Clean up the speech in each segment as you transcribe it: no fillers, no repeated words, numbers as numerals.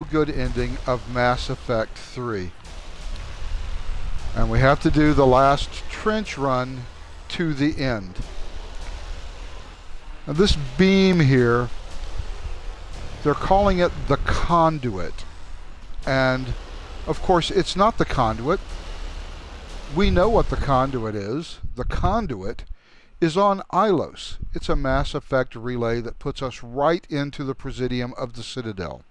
good ending of Mass Effect 3. And we have to do the last trench run to the end. Now this beam here, they're calling it the conduit. And of course it's not the conduit. We know what the conduit is. The conduit is on Ilos. It's a Mass Effect relay that puts us right into the Presidium of the Citadel.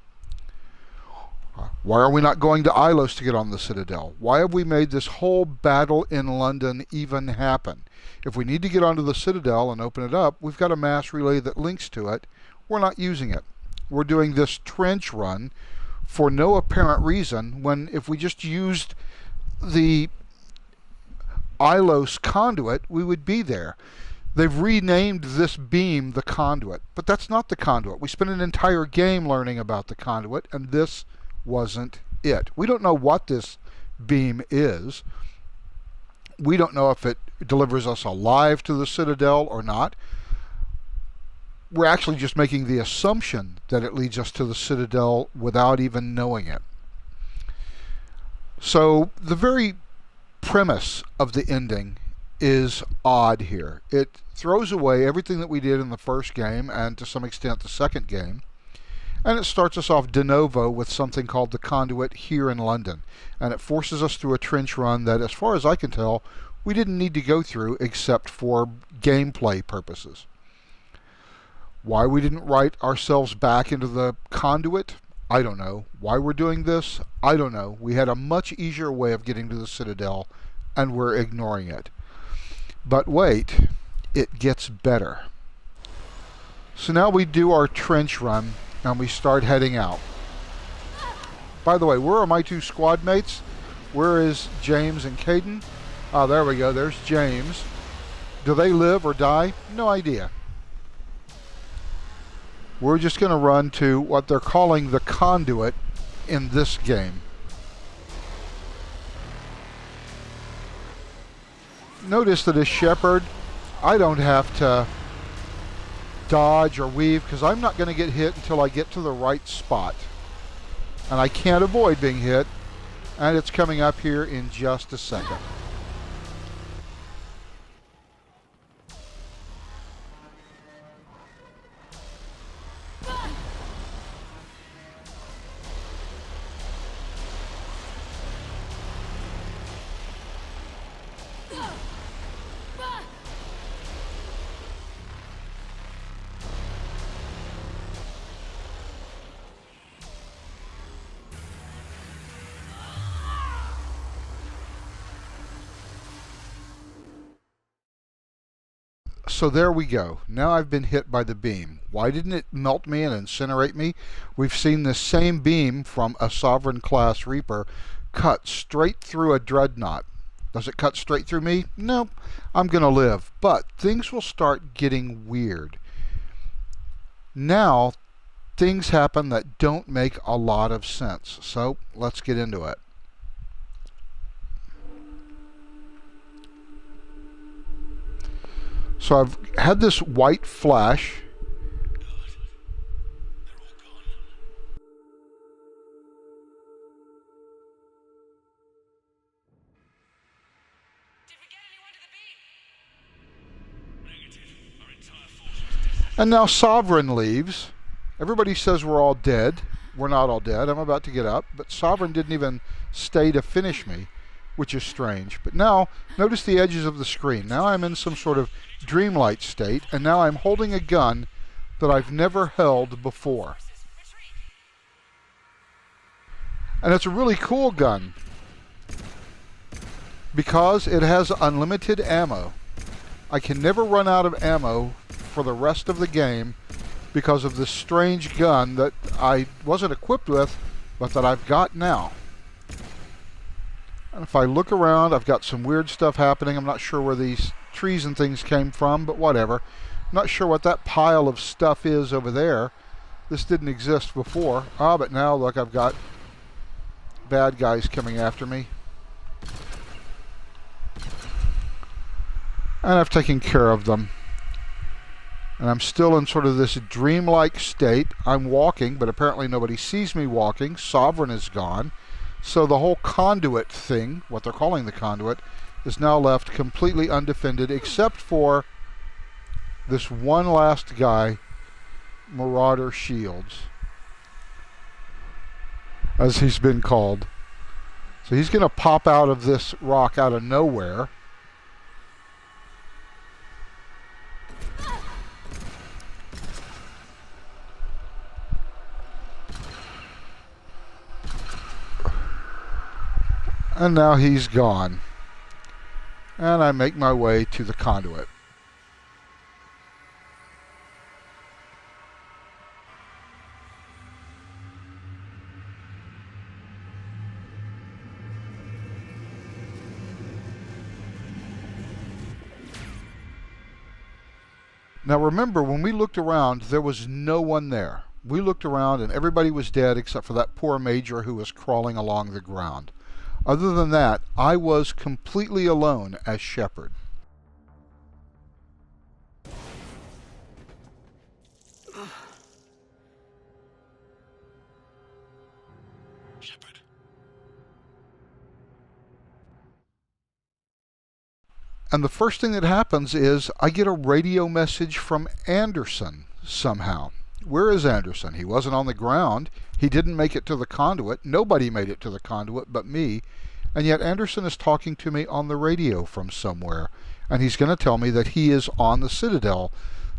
Why are we not going to Ilos to get on the Citadel? Why have we made this whole battle in London even happen? If we need to get onto the Citadel and open it up, we've got a mass relay that links to it. We're not using it. We're doing this trench run for no apparent reason, when if we just used the Ilos conduit, we would be there. They've renamed this beam the conduit, but that's not the conduit. We spent an entire game learning about the conduit, and this wasn't it. We don't know what this beam is. We don't know if it delivers us alive to the Citadel or not. We're actually just making the assumption that it leads us to the Citadel without even knowing it. So the very premise of the ending is odd here. It throws away everything that we did in the first game, and to some extent the second game, and it starts us off de novo with something called the conduit here in London, and it forces us through a trench run that, as far as I can tell, we didn't need to go through except for gameplay purposes. Why we didn't write ourselves back into the conduit, I don't know. Why we're doing this, I don't know. We had a much easier way of getting to the Citadel, and we're ignoring it. But wait, it gets better. So now we do our trench run, and we start heading out. By the way, where are my two squad mates? Where is James and Caden? Ah, there we go. There's James. Do they live or die? No idea. We're just going to run to what they're calling the conduit in this game. Notice that as Shepard, I don't have to dodge or weave because I'm not going to get hit until I get to the right spot. And I can't avoid being hit, and it's coming up here in just a second. So there we go. Now I've been hit by the beam. Why didn't it melt me and incinerate me? We've seen this same beam from a Sovereign class Reaper cut straight through a Dreadnought. Does it cut straight through me? No, I'm going to live. But things will start getting weird. Now, things happen that don't make a lot of sense. So let's get into it. So I've had this white flash. And now Sovereign leaves. Everybody says we're all dead. We're not all dead. I'm about to get up, but Sovereign didn't even stay to finish me, which is strange. But now, notice the edges of the screen. Now I'm in some sort of dreamlight state, and now I'm holding a gun that I've never held before. And it's a really cool gun because it has unlimited ammo. I can never run out of ammo for the rest of the game because of this strange gun that I wasn't equipped with, but that I've got now. And if I look around, I've got some weird stuff happening. I'm not sure where these trees and things came from, but whatever. I'm not sure what that pile of stuff is over there. This didn't exist before. Ah, but now look, I've got bad guys coming after me. And I've taken care of them. And I'm still in sort of this dreamlike state. I'm walking, but apparently nobody sees me walking. Sovereign is gone. So the whole conduit thing, what they're calling the conduit, is now left completely undefended except for this one last guy, Marauder Shields, as he's been called. So he's going to pop out of this rock out of nowhere. And now he's gone. And I make my way to the conduit. Now remember, when we looked around, there was no one there. We looked around and everybody was dead except for that poor major who was crawling along the ground. Other than that, I was completely alone as Shepard. Shepard. And the first thing that happens is I get a radio message from Anderson somehow. Where is Anderson? He wasn't on the ground. He didn't make it to the conduit. Nobody made it to the conduit but me. And yet Anderson is talking to me on the radio from somewhere. And he's going to tell me that he is on the Citadel,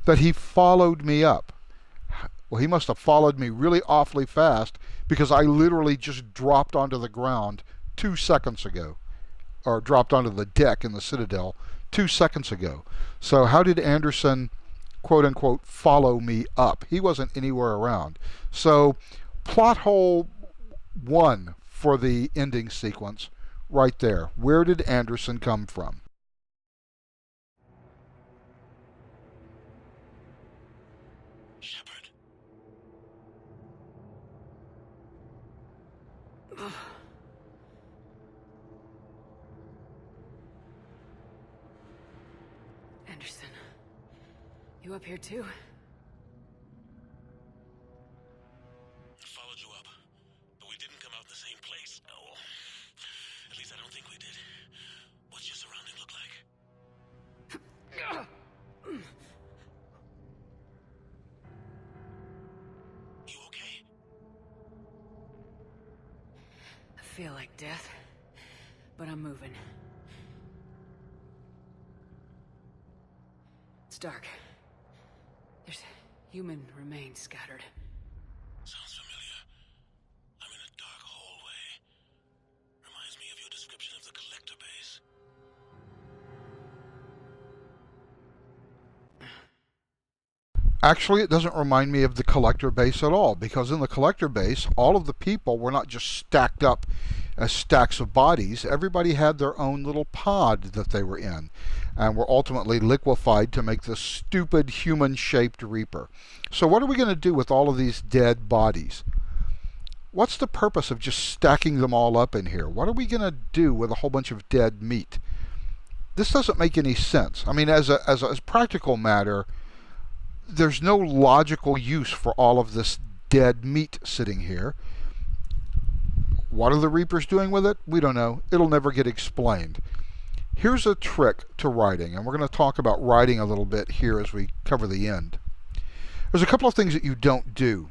that he followed me up. Well, he must have followed me really awfully fast because I literally just dropped onto the ground 2 seconds ago. Or dropped onto the deck in the Citadel 2 seconds ago. So how did Anderson, quote unquote, follow me up? He wasn't anywhere around. So plot hole 1 for the ending sequence right there. Where did Anderson come from? Shepard. Anderson, you up here too? Followed you up, but we didn't come out the same place. Oh, at least I don't think we did. What's your surrounding look like? You okay? I feel like death, but I'm moving. It's dark. There's human remains scattered. Sounds familiar. I'm in a dark hallway. Reminds me of your description of the collector base. Actually, it doesn't remind me of the collector base at all, because in the collector base, all of the people were not just stacked up as stacks of bodies. Everybody had their own little pod that they were in, and were ultimately liquefied to make this stupid human-shaped Reaper. So what are we going to do with all of these dead bodies? What's the purpose of just stacking them all up in here? What are we going to do with a whole bunch of dead meat? This doesn't make any sense. I mean, as a practical matter, there's no logical use for all of this dead meat sitting here. What are the Reapers doing with it? We don't know. It'll never get explained. Here's a trick to writing, and we're going to talk about writing a little bit here as we cover the end. There's a couple of things that you don't do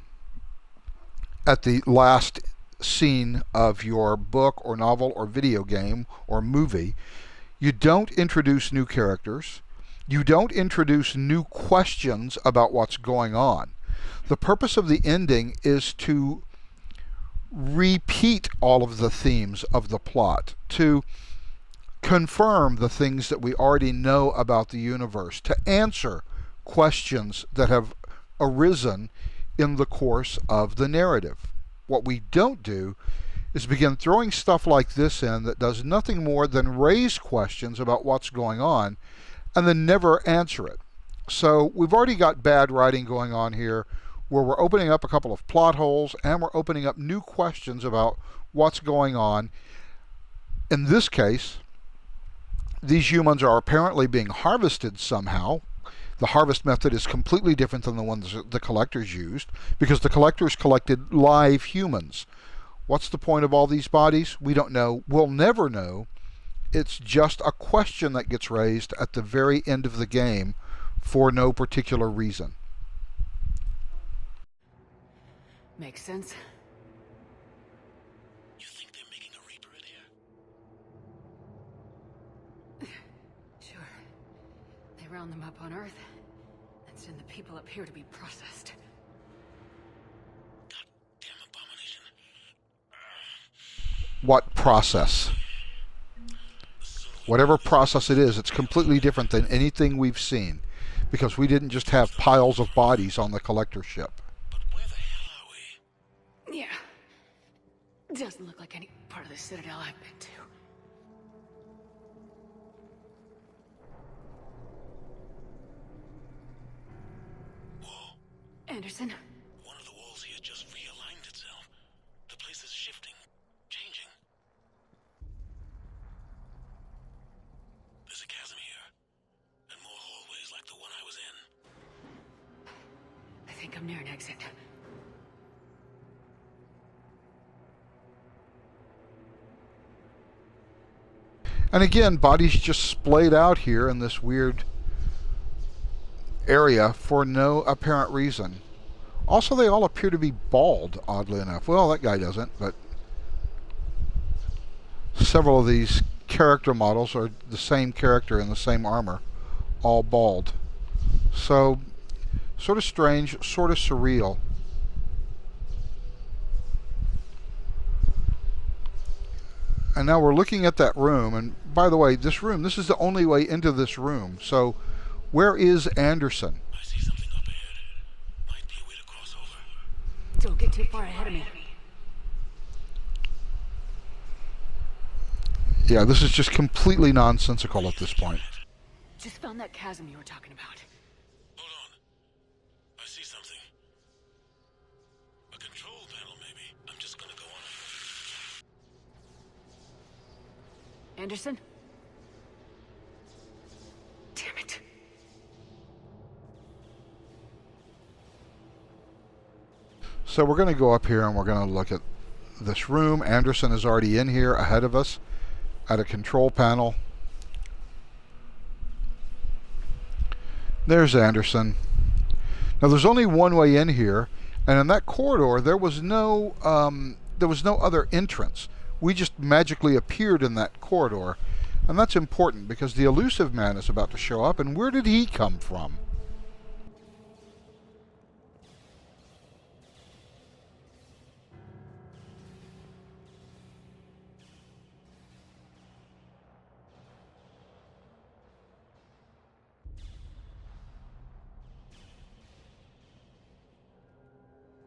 at the last scene of your book or novel or video game or movie. You don't introduce new characters. You don't introduce new questions about what's going on. The purpose of the ending is to repeat all of the themes of the plot, to confirm the things that we already know about the universe, to answer questions that have arisen in the course of the narrative. What we don't do is begin throwing stuff like this in that does nothing more than raise questions about what's going on and then never answer it. So we've already got bad writing going on here, where we're opening up a couple of plot holes and we're opening up new questions about what's going on. In this case, these humans are apparently being harvested somehow. The harvest method is completely different than the ones the collectors used, because the collectors collected live humans. What's the point of all these bodies? We don't know. We'll never know. It's just a question that gets raised at the very end of the game for no particular reason. Makes sense. You think they're making a Reaper in here? Sure. They round them up on Earth and send the people up here to be processed. Goddamn abomination. What process? Whatever process it is, it's completely different than anything we've seen, because we didn't just have piles of bodies on the collector ship. But where the hell are we? Yeah. Doesn't look like any part of the Citadel I've been to. Whoa. Anderson? One of the walls here just realigned itself. The place is shifting, changing. There's a chasm here, and more hallways like the one I was in. I think I'm near an exit. And again, bodies just splayed out here in this weird area for no apparent reason. Also, they all appear to be bald, oddly enough. Well, that guy doesn't, but several of these character models are the same character in the same armor, all bald. So, sort of strange, sort of surreal. And now we're looking at that room, and by the way, this is the only way into this room. So, where is Anderson? I see something up ahead. Might be a way to cross over. Don't get too far ahead of me. Yeah, this is just completely nonsensical at this point. Just found that chasm you were talking about. Hold on. I see something. A control panel, maybe. I'm just gonna go on. Anderson? Damn it. So we're going to go up here and we're going to look at this room. Anderson is already in here ahead of us at a control panel. There's Anderson. Now there's only one way in here, and in that corridor there was no other entrance. We just magically appeared in that corridor, and that's important because the Illusive Man is about to show up, and where did he come from?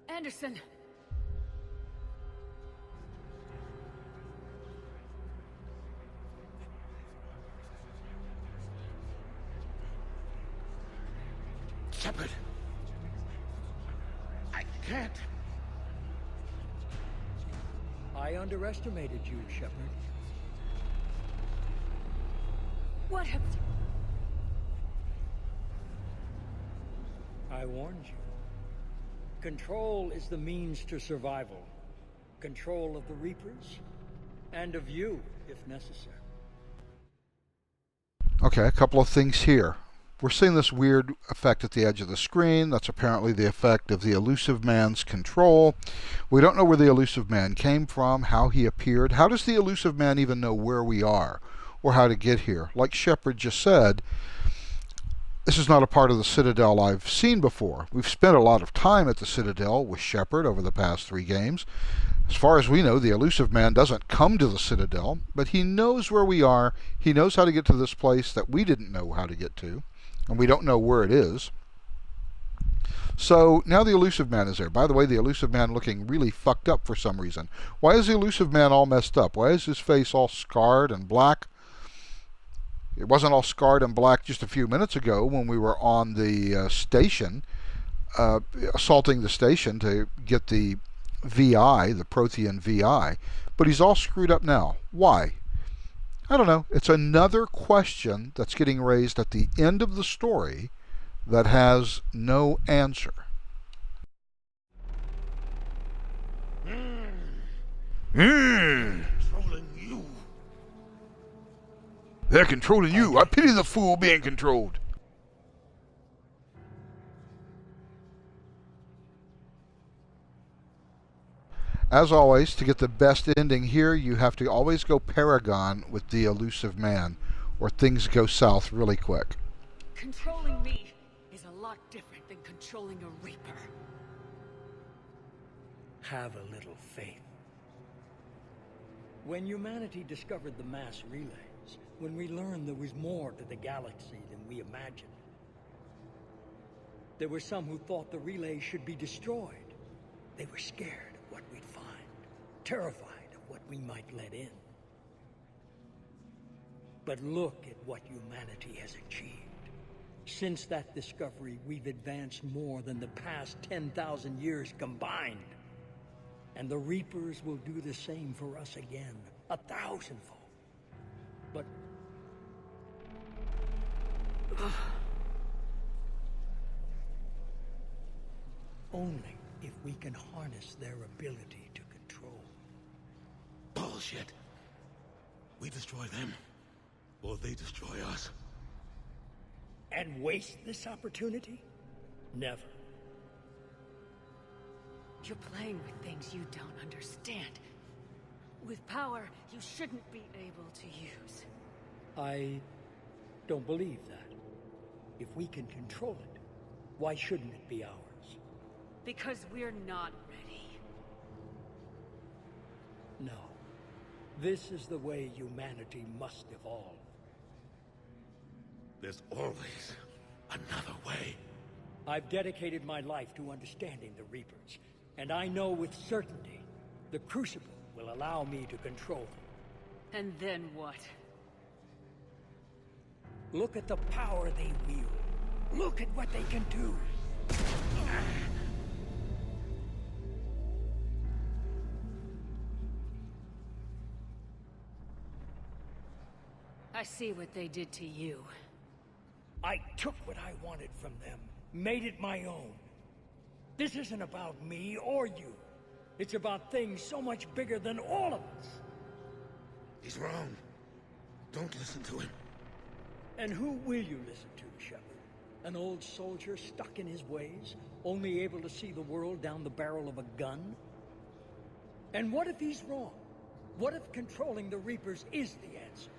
Anderson! Shepard! I can't. I underestimated you, Shepard. What have... I warned you. Control is the means to survival. Control of the Reapers, and of you, if necessary. Okay, a couple of things here. We're seeing this weird effect at the edge of the screen. That's apparently the effect of the Illusive Man's control. We don't know where the Illusive Man came from, how he appeared. How does the Illusive Man even know where we are or how to get here? Like Shepard just said, this is not a part of the Citadel I've seen before. We've spent a lot of time at the Citadel with Shepard over the past 3 games. As far as we know, the Illusive Man doesn't come to the Citadel, but he knows where we are. He knows how to get to this place that we didn't know how to get to, and we don't know where it is. So now the Illusive Man is there. By the way, the Illusive Man looking really fucked up for some reason. Why is the Illusive Man all messed up? Why is his face all scarred and black? It wasn't all scarred and black just a few minutes ago when we were on the station, assaulting the station to get the VI, the Prothean VI. But he's all screwed up now. Why? I don't know. It's another question that's getting raised at the end of the story that has no answer. Controlling you. They're controlling you. I pity the fool being controlled. As always, to get the best ending here, you have to always go Paragon with the elusive man, or things go south really quick. Controlling me is a lot different than controlling a Reaper. Have a little faith. When humanity discovered the mass relays, when we learned there was more to the galaxy than we imagined, there were some who thought the relays should be destroyed. They were scared of what we'd find, terrified of what we might let in. But look at what humanity has achieved. Since that discovery, we've advanced more than the past 10,000 years combined. And the Reapers will do the same for us again, 1,000-fold. But... only if we can harness their ability to control. Bullshit. We destroy them, or they destroy us. And waste this opportunity? Never. You're playing with things you don't understand. With power you shouldn't be able to use. I don't believe that. If we can control it, why shouldn't it be ours? Because we're not ready. No. This is the way humanity must evolve. There's always another way. I've dedicated my life to understanding the Reapers, and I know with certainty the Crucible will allow me to control them. And then what? Look at the power they wield. Look at what they can do. I see what they did to you. I took what I wanted from them, made it my own. This isn't about me or you. It's about things so much bigger than all of us. He's wrong. Don't listen to him. And who will you listen to, Shepard? An old soldier stuck in his ways, only able to see the world down the barrel of a gun? And what if he's wrong? What if controlling the Reapers is the answer?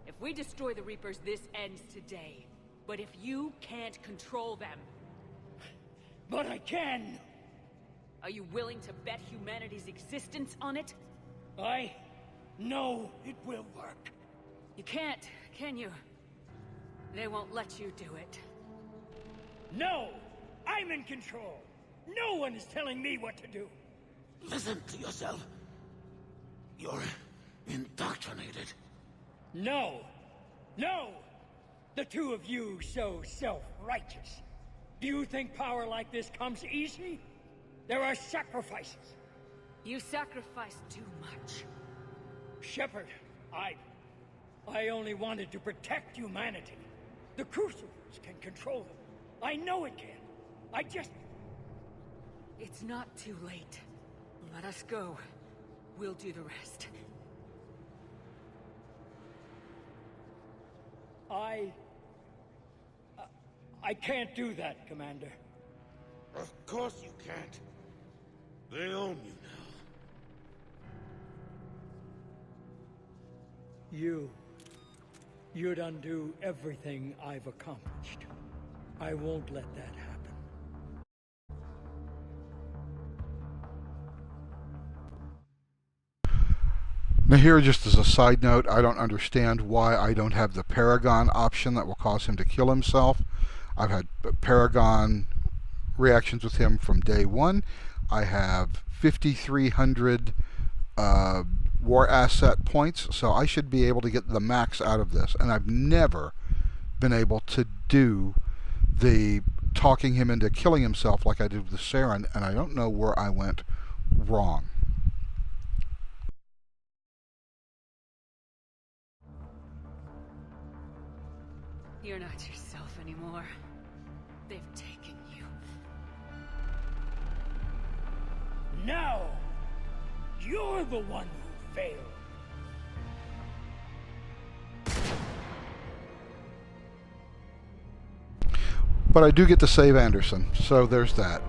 If we destroy the Reapers, this ends today. But if you can't control them... But I can! Are you willing to bet humanity's existence on it? I know it will work. You can't, can you? They won't let you do it. No! I'm in control! No one is telling me what to do! Listen to yourself. You're indoctrinated. No! No! The two of you so self-righteous. Do you think power like this comes easy? There are sacrifices. You sacrifice too much. Shepard, I only wanted to protect humanity. The Crucibles can control them. I know it can. I just... It's not too late. Let us go. We'll do the rest. I can't do that, Commander. Of course you can't. They own you now. You'd undo everything I've accomplished. I won't let that happen. Now here, just as a side note, I don't understand why I don't have the Paragon option that will cause him to kill himself. I've had Paragon reactions with him from day one. I have 5,300 war asset points, so I should be able to get the max out of this. And I've never been able to do the talking him into killing himself like I did with Saren, and I don't know where I went wrong. You're not yourself anymore. They've taken you. No! You're the one who failed. But I do get to save Anderson, so there's that.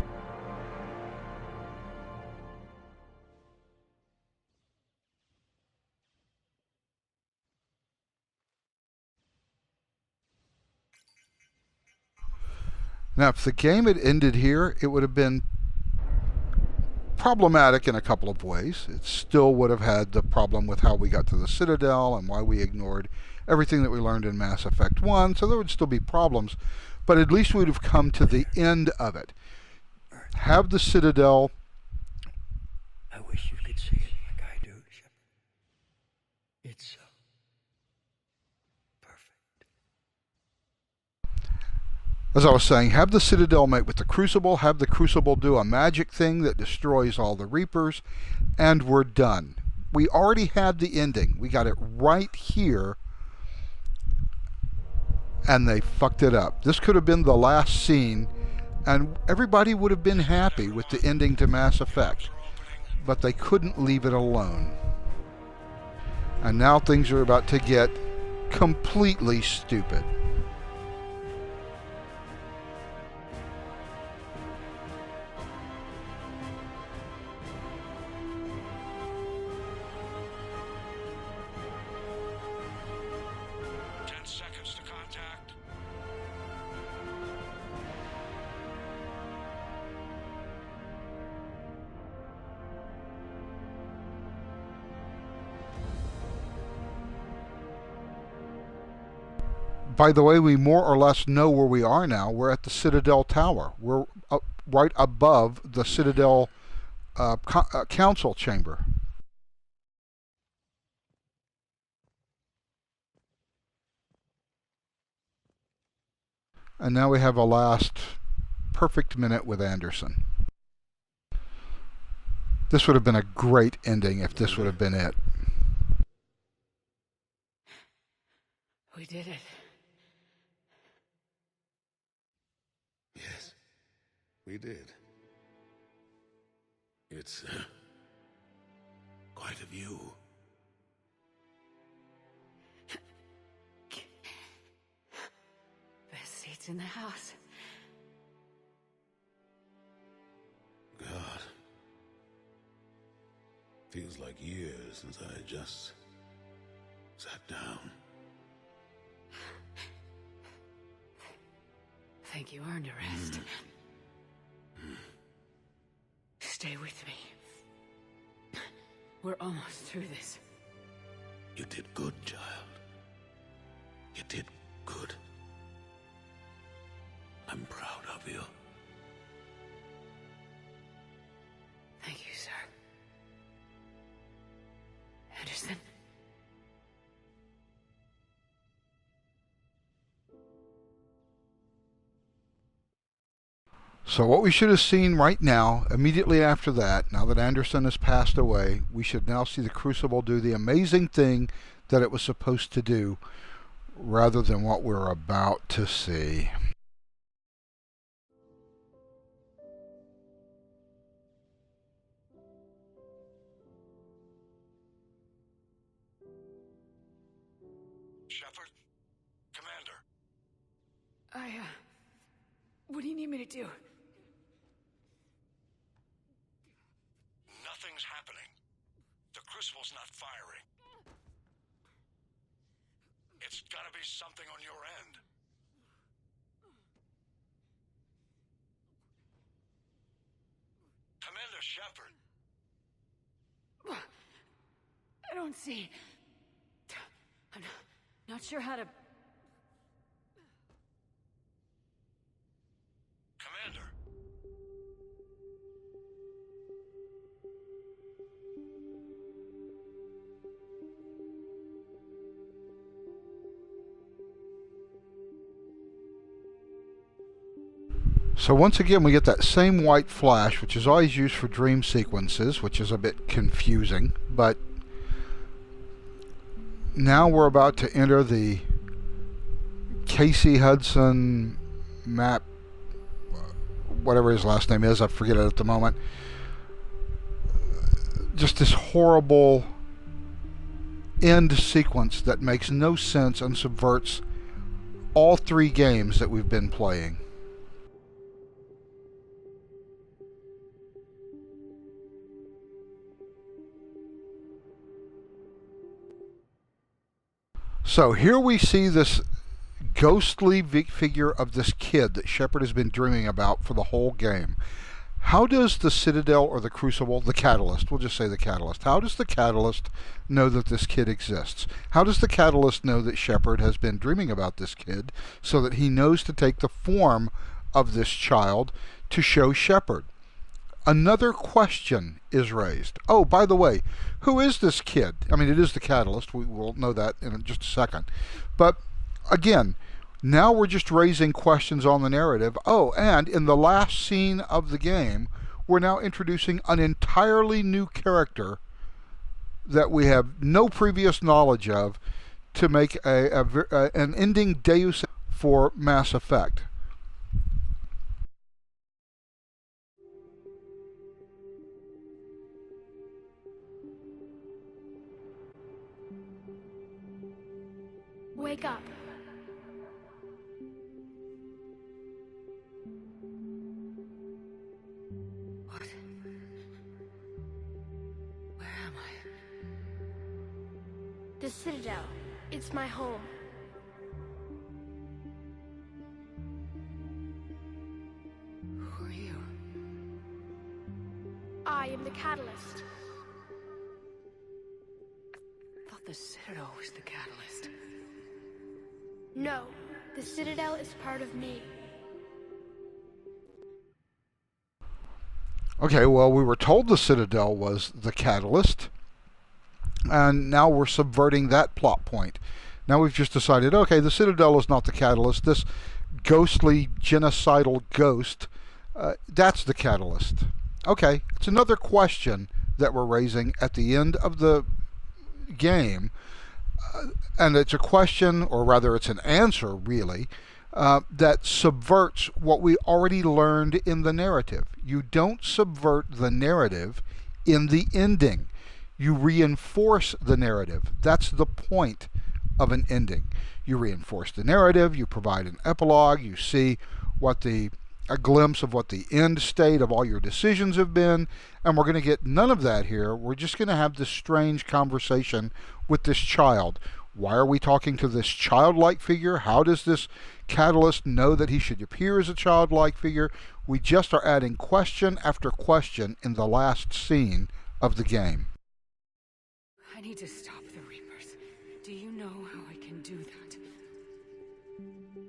Now, if the game had ended here, it would have been problematic in a couple of ways. It still would have had the problem with how we got to the Citadel and why we ignored everything that we learned in Mass Effect 1, so there would still be problems, but at least we would have come to the end of it. Have the Citadel... I wish you could see it like I do, Shepard. It's so perfect. As I was saying, have the Citadel mate with the Crucible, have the Crucible do a magic thing that destroys all the Reapers, and we're done. We already had the ending. We got it right here, and they fucked it up. This could have been the last scene, and everybody would have been happy with the ending to Mass Effect, but they couldn't leave it alone. And now things are about to get completely stupid. By the way, we more or less know where we are now. We're at the Citadel Tower. We're right above the Citadel Council Chamber. And now we have a last perfect minute with Anderson. This would have been a great ending if this would have been it. We did it. Yes, we did. It's quite a view. Best seats in the house. God. Feels like years since I just sat down. Think you earned a rest. Stay with me. We're almost through this. You did good, child. You did good. I'm proud of you. Thank you, sir. Anderson? So what we should have seen right now, immediately after that, now that Anderson has passed away, we should now see the Crucible do the amazing thing that it was supposed to do, rather than what we're about to see. Shepard? Commander? What do you need me to do? Nothing's happening. The Crucible's not firing. It's gotta be something on your end. Commander Shepard. I don't see. I'm not sure how to... Commander. So once again we get that same white flash, which is always used for dream sequences, which is a bit confusing, but now we're about to enter the Casey Hudson, Matt, whatever his last name is, I forget it at the moment. Just this horrible end sequence that makes no sense and subverts all 3 games that we've been playing. So here we see this ghostly figure of this kid that Shepard has been dreaming about for the whole game. How does the Citadel or the Crucible, the Catalyst, we'll just say the Catalyst, how does the Catalyst know that this kid exists? How does the Catalyst know that Shepard has been dreaming about this kid so that he knows to take the form of this child to show Shepard? Another question is raised. Oh, by the way, who is this kid? I mean, it is the Catalyst. We will know that in just a second. But again, now we're just raising questions on the narrative. Oh, and in the last scene of the game, we're now introducing an entirely new character that we have no previous knowledge of to make an ending Deus for Mass Effect. Wake up. What? Where am I? The Citadel. It's my home. Who are you? I am the Catalyst. I thought the Citadel was the Catalyst. No, the Citadel is part of me. Okay, well, we were told the Citadel was the Catalyst, and now we're subverting that plot point. Now we've just decided, okay, the Citadel is not the Catalyst. This ghostly, genocidal ghost, that's the Catalyst. Okay, it's another question that we're raising at the end of the game. And it's a question, or rather it's an answer, really, that subverts what we already learned in the narrative. You don't subvert the narrative in the ending. You reinforce the narrative. That's the point of an ending. You reinforce the narrative, you provide an epilogue, you see a glimpse of what the end state of all your decisions have been, and we're going to get none of that here. We're just going to have this strange conversation with this child. Why are we talking to this childlike figure? How does this Catalyst know that he should appear as a childlike figure? We just are adding question after question in the last scene of the game. I need to stop the Reapers. Do you know how I can do that?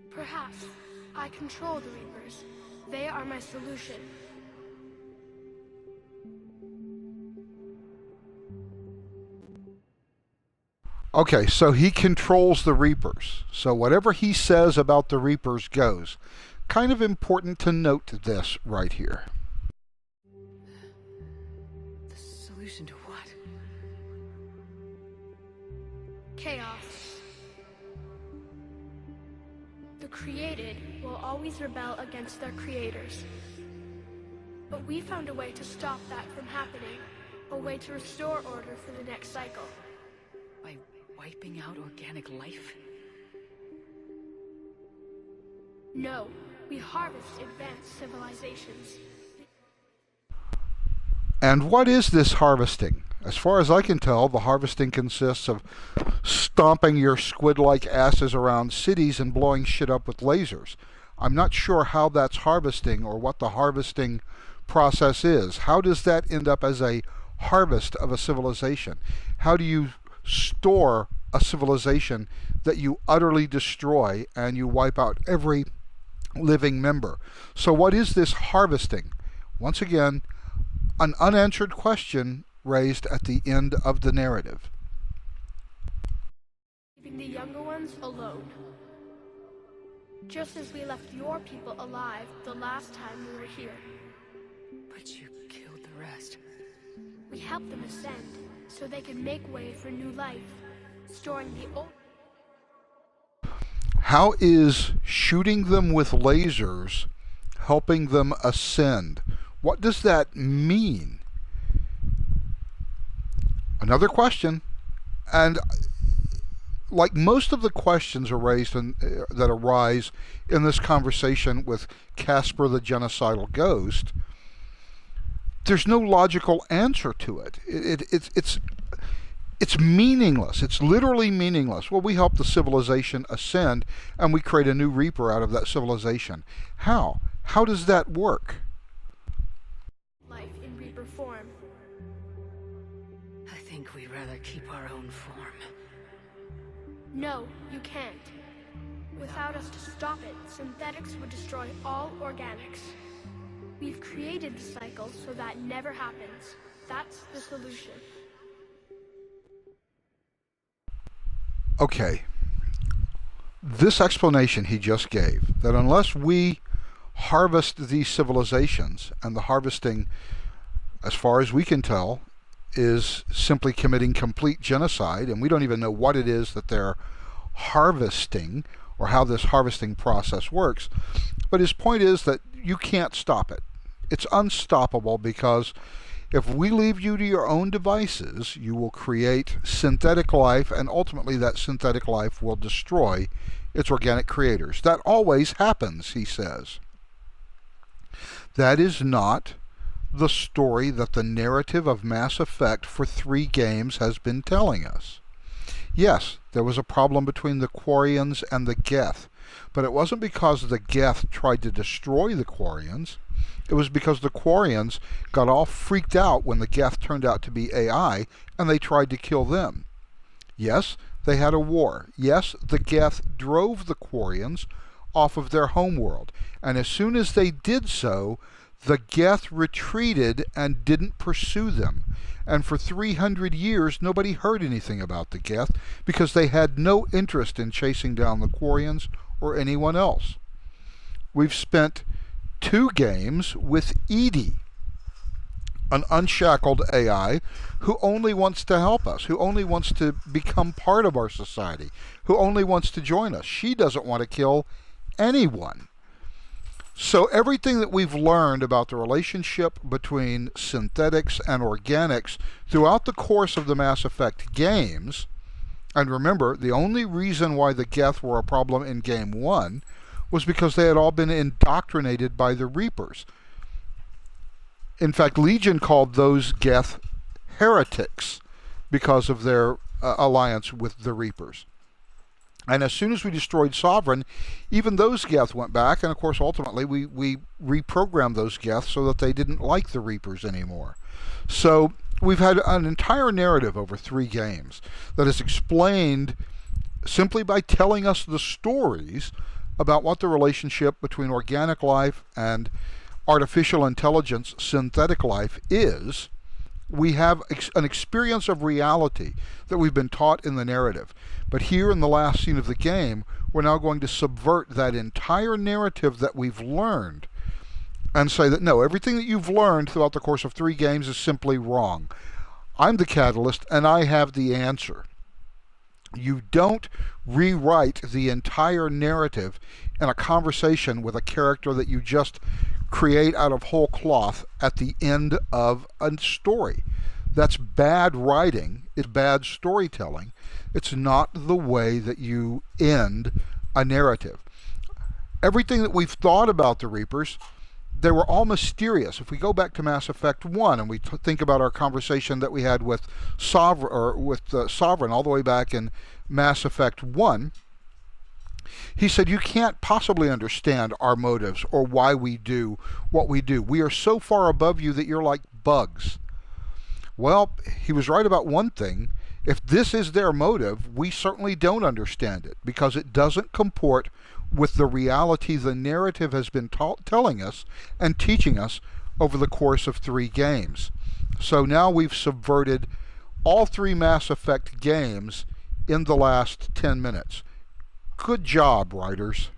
Perhaps. I control the Reapers. They are my solution. Okay, so he controls the Reapers. So whatever he says about the Reapers goes. Kind of important to note this right here. The solution to what? Chaos. The created will always rebel against their creators. But we found a way to stop that from happening. A way to restore order for the next cycle. By wiping out organic life? No, we harvest advanced civilizations. And what is this harvesting? As far as I can tell, the harvesting consists of stomping your squid-like asses around cities and blowing shit up with lasers. I'm not sure how that's harvesting or what the harvesting process is. How does that end up as a harvest of a civilization? How do you store a civilization that you utterly destroy and you wipe out every living member? So what is this harvesting? Once again, an unanswered question raised at the end of the narrative. Leaving the younger ones alone. Just as we left your people alive the last time we were here. But you killed the rest. We helped them ascend so they could make way for new life, storing the old. How is shooting them with lasers helping them ascend? What does that mean? Another question, and like most of the questions that arise in this conversation with Casper the Genocidal Ghost, there's no logical answer to it. It's meaningless. It's literally meaningless. Well, we help the civilization ascend, and we create a new Reaper out of that civilization. How? How does that work? Life in Reaper form. I think we'd rather keep our own form. No, you can't. Without us to stop it, synthetics would destroy all organics. We've created the cycle so that never happens. That's the solution. Okay. This explanation he just gave, that unless we harvest these civilizations, and the harvesting, as far as we can tell, is simply committing complete genocide, and we don't even know what it is that they're harvesting or how this harvesting process works. But his point is that you can't stop it. It's unstoppable, because if we leave you to your own devices, you will create synthetic life, and ultimately that synthetic life will destroy its organic creators. That always happens, he says. That is not the story that the narrative of Mass Effect for 3 games has been telling us. Yes, there was a problem between the Quarians and the Geth, but it wasn't because the Geth tried to destroy the Quarians. It was because the Quarians got all freaked out when the Geth turned out to be AI, and they tried to kill them. Yes, they had a war. Yes, the Geth drove the Quarians off of their homeworld, and as soon as they did so, the Geth retreated and didn't pursue them. And for 300 years, nobody heard anything about the Geth, because they had no interest in chasing down the Quarians or anyone else. We've spent 2 games with EDI, an unshackled AI who only wants to help us, who only wants to become part of our society, who only wants to join us. She doesn't want to kill anyone. So everything that we've learned about the relationship between synthetics and organics throughout the course of the Mass Effect games, and remember, the only reason why the Geth were a problem in Game 1 was because they had all been indoctrinated by the Reapers. In fact, Legion called those Geth heretics because of their alliance with the Reapers. And as soon as we destroyed Sovereign, even those Geth went back, and of course ultimately we reprogrammed those Geth so that they didn't like the Reapers anymore. So we've had an entire narrative over 3 games that is explained simply by telling us the stories about what the relationship between organic life and artificial intelligence, synthetic life, is. We have an experience of reality that we've been taught in the narrative. But here in the last scene of the game, we're now going to subvert that entire narrative that we've learned and say that no, everything that you've learned throughout the course of 3 games is simply wrong. I'm the catalyst, and I have the answer. You don't rewrite the entire narrative in a conversation with a character that you just create out of whole cloth at the end of a story. That's bad writing. It's bad storytelling. It's not the way that you end a narrative. Everything that we've thought about the Reapers, they were all mysterious. If we go back to Mass Effect 1 and we think about our conversation that we had with Sovereign all the way back in Mass Effect 1, he said, you can't possibly understand our motives or why we do what we do. We are so far above you that you're like bugs. Well, he was right about one thing. If this is their motive, we certainly don't understand it, because it doesn't comport with the reality the narrative has been telling us and teaching us over the course of 3 games. So now we've subverted all 3 Mass Effect games in the last 10 minutes. Good job, writers.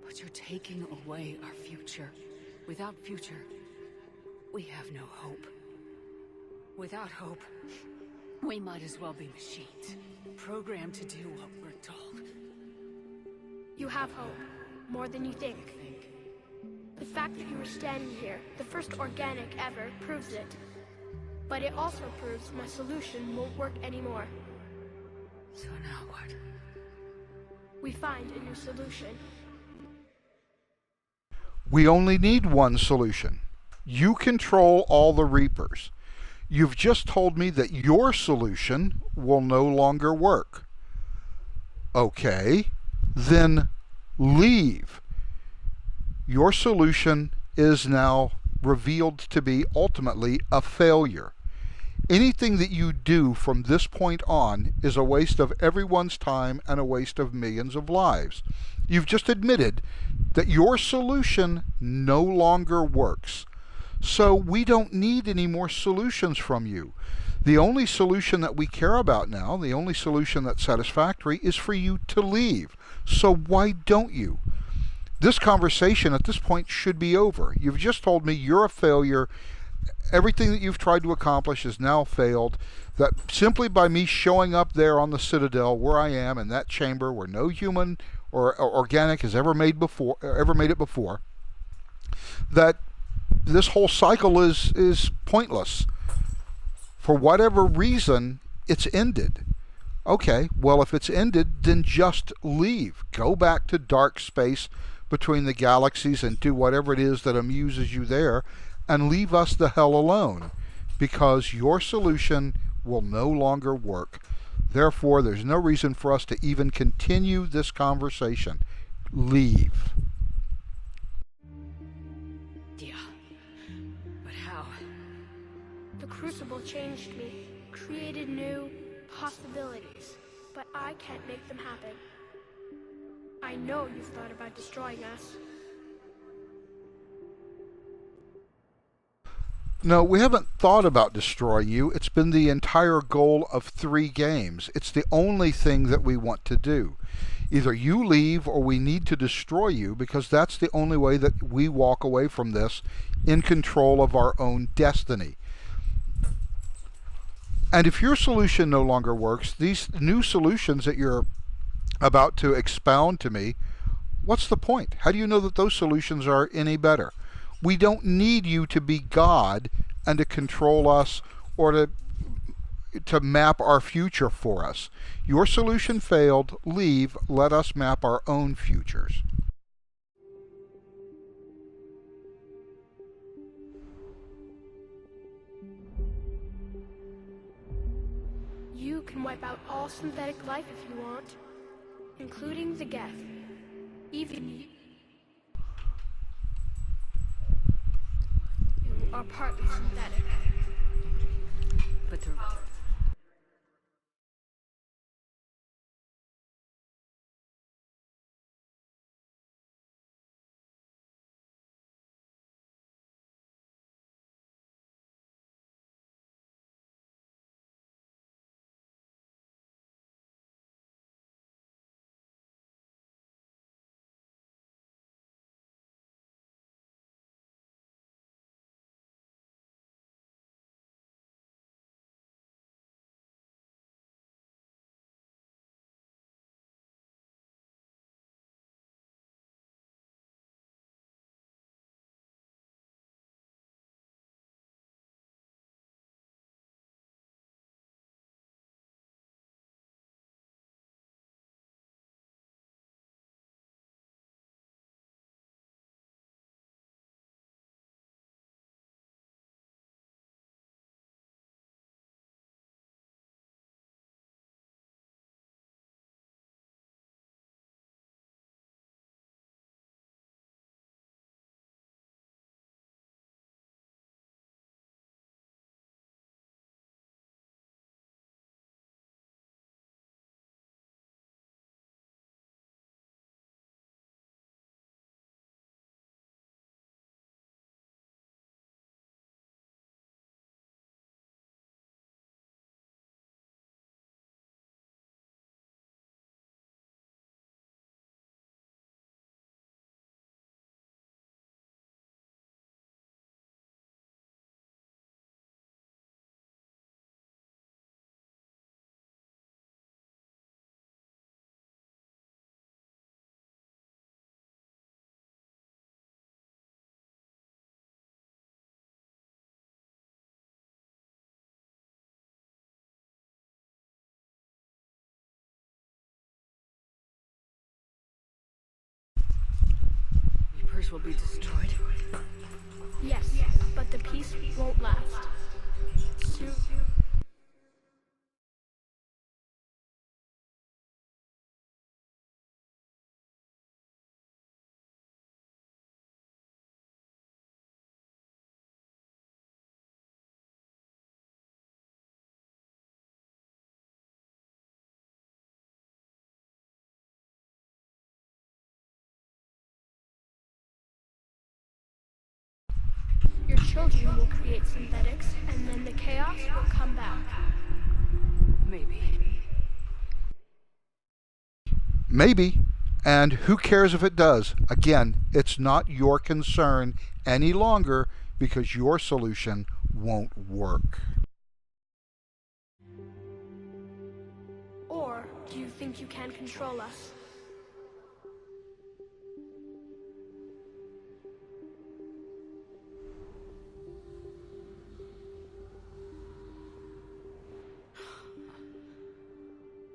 But you're taking away our future. Without future, we have no hope. Without hope, We might as well be machines, programmed to do what we're told. You have hope, more than you think. The fact that you were standing here, the first organic ever, proves it. But it also proves my solution won't work anymore. So now what? We find a new solution. We only need one solution. You control all the Reapers. You've just told me that your solution will no longer work. Okay, then leave. Your solution is now revealed to be ultimately a failure. Anything that you do from this point on is a waste of everyone's time and a waste of millions of lives. You've just admitted that your solution no longer works. So we don't need any more solutions from you. The only solution that we care about now, the only solution that's satisfactory, is for you to leave. So why don't you? This conversation at this point should be over. You've just told me you're a failure. Everything that you've tried to accomplish has now failed. That simply by me showing up there on the Citadel where I am in that chamber where no human or organic has ever made it before, that this whole cycle is pointless. For whatever reason, it's ended. Okay, well, if it's ended, then just leave. Go back to dark space between the galaxies and do whatever it is that amuses you there, and leave us the hell alone, because your solution will no longer work. Therefore, there's no reason for us to even continue this conversation. Leave. Yeah. But how? The Crucible changed me, created new possibilities, but I can't make them happen. I know you've thought about destroying us. No, we haven't thought about destroying you. It's been the entire goal of 3 games. It's the only thing that we want to do. Either you leave or we need to destroy you, because that's the only way that we walk away from this in control of our own destiny. And if your solution no longer works, these new solutions that you're about to expound to me, what's the point? How do you know that those solutions are any better? We don't need you to be God and to control us or to map our future for us. Your solution failed. Leave. Let us map our own futures. You can wipe out all synthetic life if you want, including the Geth. Even you are partly synthetic. But the Reapers will be destroyed. Yes, but the peace won't last. Soon. Your children will create synthetics, and then the chaos will come back. Maybe. Maybe. And who cares if it does? Again, it's not your concern any longer because your solution won't work. Or do you think you can control us?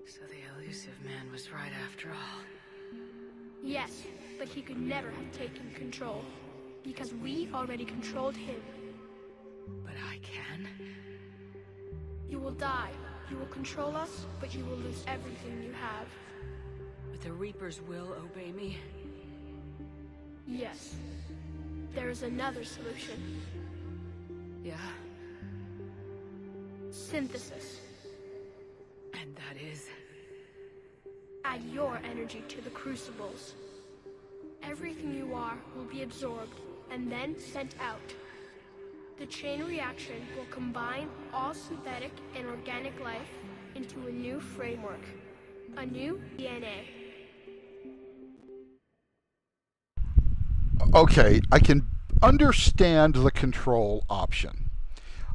So the elusive man was right after all. Yes, but he could never have taken control, because we already controlled him. But I can? You will die. You will control us, but you will lose everything you have. But the Reapers will obey me. Yes. There is another solution. Yeah? Synthesis. And that is... Add your energy to the crucibles. Everything you are will be absorbed and then sent out. The chain reaction will combine all synthetic and organic life into a new framework, a new DNA. Okay, I can understand the control option.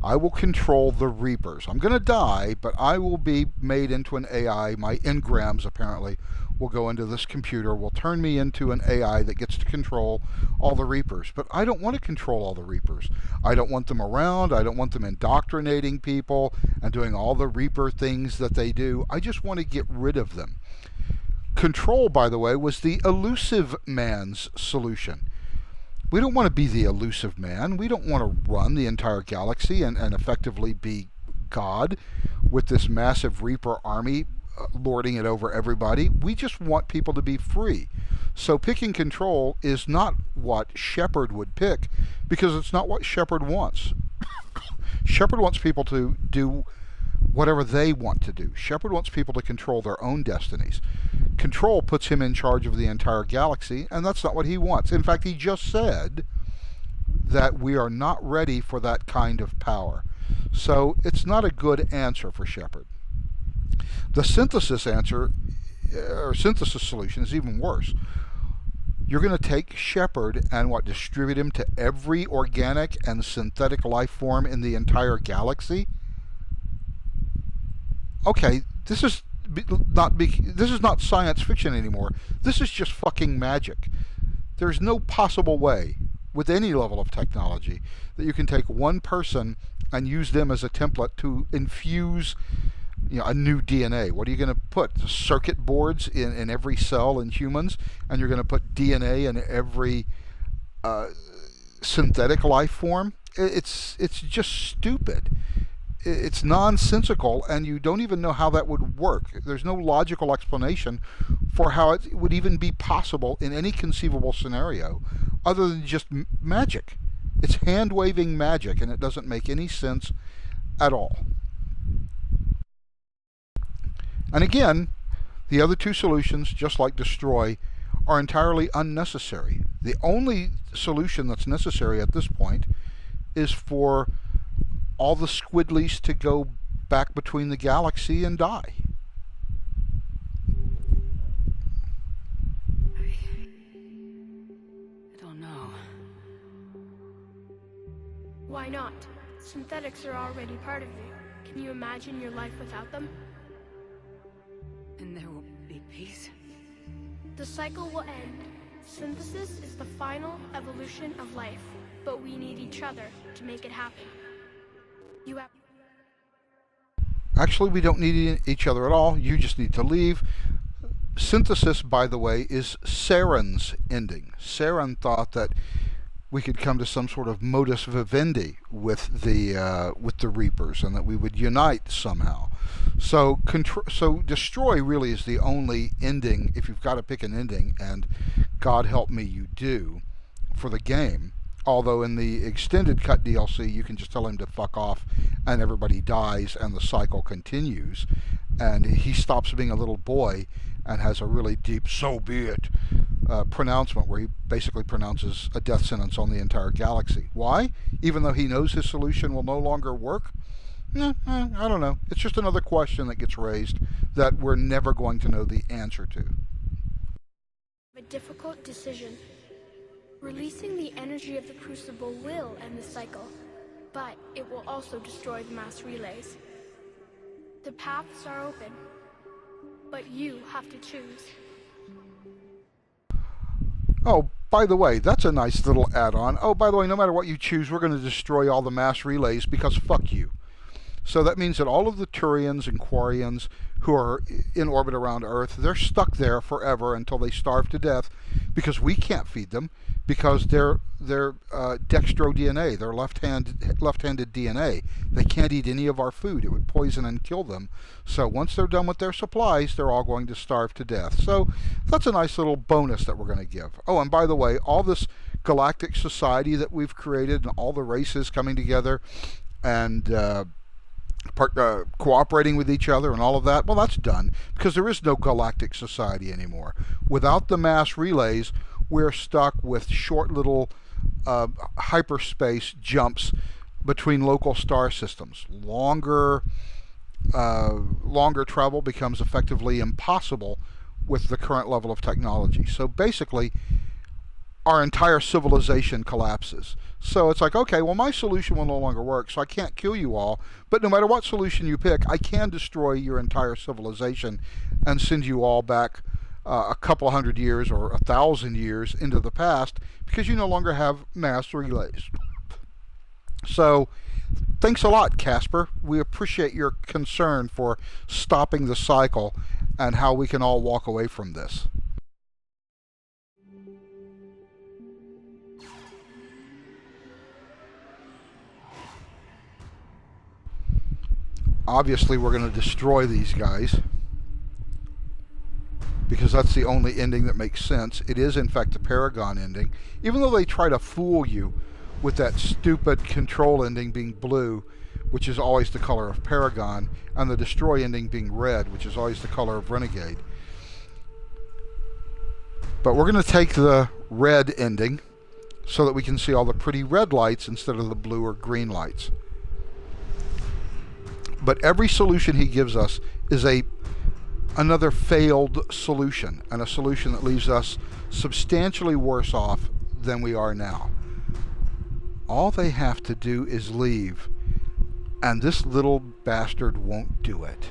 I will control the Reapers. I'm going to die, but I will be made into an AI. My engrams, apparently, will go into this computer, will turn me into an AI that gets to control all the Reapers. But I don't want to control all the Reapers. I don't want them around. I don't want them indoctrinating people and doing all the Reaper things that they do. I just want to get rid of them. Control, by the way, was the elusive man's solution. We don't want to be the elusive man. We don't want to run the entire galaxy and effectively be God with this massive Reaper army lording it over everybody. We just want people to be free. So picking control is not what Shepard would pick because it's not what Shepard wants. Shepard wants people to do whatever they want to do. Shepard wants people to control their own destinies. Control puts him in charge of the entire galaxy, and that's not what he wants. In fact, he just said that we are not ready for that kind of power. So it's not a good answer for Shepard. The synthesis answer, or synthesis solution, is even worse. You're going to take Shepard and distribute him to every organic and synthetic life form in the entire galaxy? Okay, this is not science fiction anymore. This is just fucking magic. There's no possible way with any level of technology that you can take one person and use them as a template to infuse a new DNA. What are you going to put? Circuit boards in every cell in humans, and you're going to put DNA in every synthetic life form? It's just stupid. It's nonsensical, and you don't even know how that would work. There's no logical explanation for how it would even be possible in any conceivable scenario other than just magic. It's hand-waving magic, and it doesn't make any sense at all. And again, the other two solutions, just like destroy, are entirely unnecessary. The only solution that's necessary at this point is for all the squidlies to go back between the galaxy and die. I don't know. Why not? Synthetics are already part of you. Can you imagine your life without them? And there will be peace? The cycle will end. Synthesis is the final evolution of life, but we need each other to make it happen. You have... Actually, we don't need each other at all. You just need to leave. Synthesis, by the way, is Saren's ending. Saren thought that we could come to some sort of modus vivendi with the Reapers, and that we would unite somehow. So destroy really is the only ending, if you've got to pick an ending, and God help me you do, for the game. Although in the extended cut DLC, you can just tell him to fuck off, and everybody dies, and the cycle continues, and he stops being a little boy and has a really deep "so be it" pronouncement where he basically pronounces a death sentence on the entire galaxy. Why? Even though he knows his solution will no longer work? I don't know. It's just another question that gets raised that we're never going to know the answer to. A difficult decision. Releasing the energy of the Crucible will end the cycle, but it will also destroy the mass relays. The paths are open, but you have to choose. Oh, by the way, that's a nice little add-on. Oh, by the way, no matter what you choose, we're going to destroy all the mass relays because fuck you. So that means that all of the Turians and Quarians who are in orbit around Earth, they're stuck there forever until they starve to death because we can't feed them, because they're dextro DNA, they're left-handed DNA. They can't eat any of our food. It would poison and kill them. So once they're done with their supplies, they're all going to starve to death. So that's a nice little bonus that we're going to give. Oh, and by the way, all this galactic society that we've created and all the races coming together and cooperating with each other and all of that, well, that's done because there is no galactic society anymore. Without the mass relays, we're stuck with short little hyperspace jumps between local star systems. Longer travel becomes effectively impossible with the current level of technology. So basically, our entire civilization collapses. So it's like, okay, well, my solution will no longer work, so I can't kill you all, but no matter what solution you pick, I can destroy your entire civilization and send you all back a couple hundred years or 1,000 years into the past because you no longer have mass relays. So thanks a lot, Casper. We appreciate your concern for stopping the cycle and how we can all walk away from this. Obviously, we're going to destroy these guys because that's the only ending that makes sense. It is, in fact, the Paragon ending. Even though they try to fool you with that stupid control ending being blue, which is always the color of Paragon, and the destroy ending being red, which is always the color of Renegade. But we're going to take the red ending so that we can see all the pretty red lights instead of the blue or green lights. But every solution he gives us is another failed solution, and a solution that leaves us substantially worse off than we are now. All they have to do is leave, and this little bastard won't do it.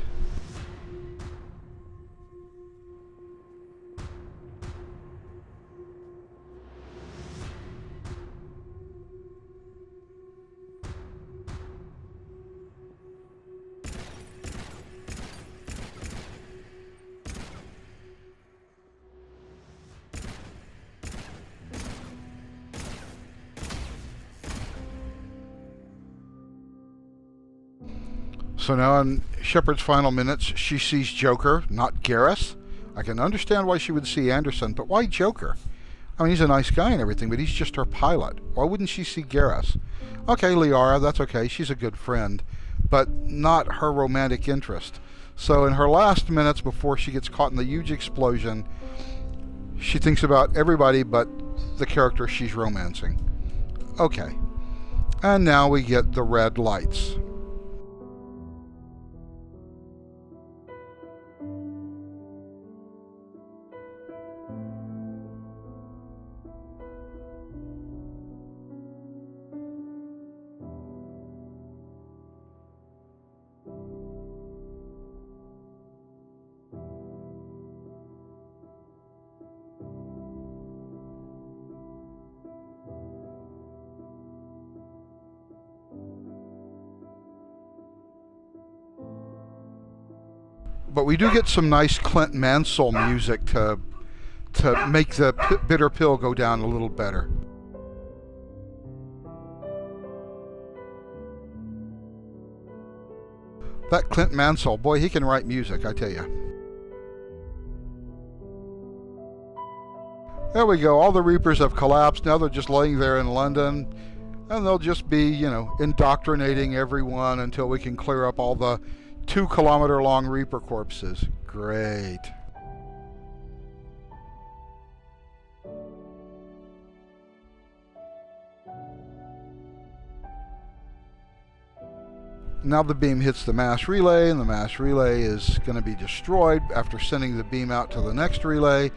So now in Shepard's final minutes, she sees Joker, not Garrus. I can understand why she would see Anderson, but why Joker? I mean, he's a nice guy and everything, but he's just her pilot. Why wouldn't she see Garrus? Okay, Liara, that's okay. She's a good friend, but not her romantic interest. So in her last minutes before she gets caught in the huge explosion, she thinks about everybody but the character she's romancing. Okay. And now we get the red lights. But we do get some nice Clint Mansell music to make the bitter pill go down a little better. That Clint Mansell, boy, he can write music, I tell you. There we go. All the Reapers have collapsed. Now they're just laying there in London. And they'll just be, you know, indoctrinating everyone until we can clear up all the 2-kilometer-long Reaper corpses. Great. Now the beam hits the mass relay, and the mass relay is going to be destroyed after sending the beam out to the next relay.